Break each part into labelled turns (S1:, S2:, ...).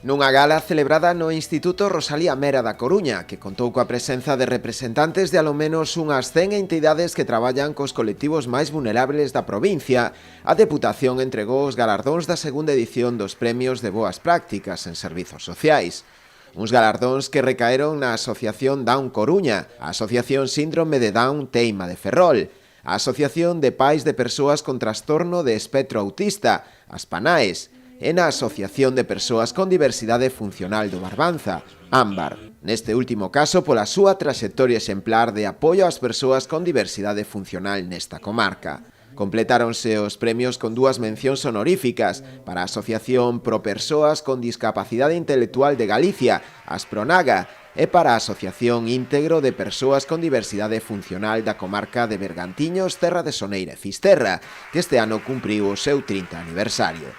S1: Nunha gala celebrada no Instituto Rosalía Mera da Coruña, que contou coa presenza de representantes de alo menos unhas 100 entidades que traballan cos colectivos máis vulnerables da provincia, a Deputación entregou os galardóns da segunda edición dos Premios de Boas Prácticas en Servizos Sociais. Uns galardóns que recaeron na Asociación Down Coruña, a Asociación Síndrome de Down Teima de Ferrol, a Asociación de Pais de Persoas con Trastorno de Espectro Autista, as PANAES, e na Asociación de Persoas con Diversidade Funcional do Barbanza, AMBAR, neste último caso pola súa traxectoria exemplar de apoio ás persoas con diversidade funcional nesta comarca. Completáronse os premios con dúas mencións honoríficas para a Asociación Pro Persoas con Discapacidade Intelectual de Galicia, Aspronaga, e para a Asociación Íntegro de Persoas con Diversidade Funcional da comarca de Bergantiños, Terra de Soneira e Fisterra, que este ano cumpriu o seu 30 aniversario.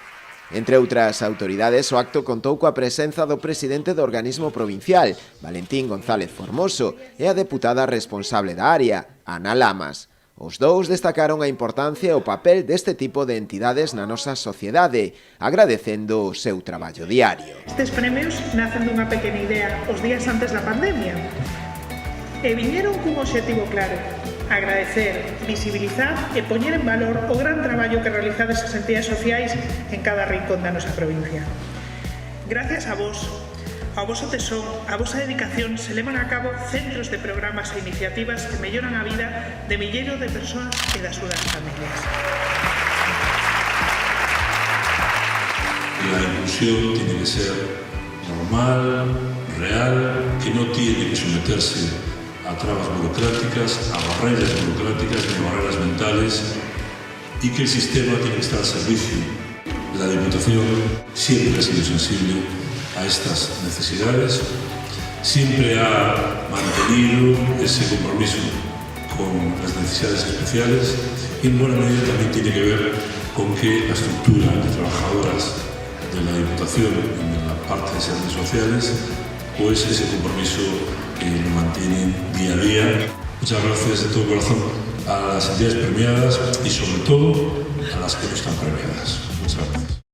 S1: Entre outras autoridades, o acto contou coa presenza do presidente do organismo provincial, Valentín González Formoso, e a deputada responsable da área, Ana Lamas. Os dous destacaron a importancia e o papel deste tipo de entidades na nosa sociedade, agradecendo o seu traballo diario.
S2: Estes premios nacen dunha pequena idea os días antes da pandemia e viñeron cun obxectivo claro: agradecer, visibilizar e poñer en valor o gran traballo que realizades as entidades sociais en cada rincón da nosa provincia. Gracias a vos, ao voso tesón, a vosa dedicación, se levan a cabo centros de programas e iniciativas que melloran a vida de milleiros de persoas e das súas familias.
S3: La inclusión tiene que ser normal, real, que no tiene que someterse a trabas burocráticas, a barreras burocráticas ni barreras mentales, y que el sistema tiene que estar al servicio. La Diputación siempre ha sido sensible a estas necesidades, siempre ha mantenido ese compromiso con las necesidades especiales y en buena medida también tiene que ver con que la estructura de trabajadoras de la Diputación en la parte de servicios sociales, pues ese compromiso lo mantienen día a día. Muchas gracias de todo corazón a las entidades premiadas y sobre todo a las que no están premiadas. Muchas gracias.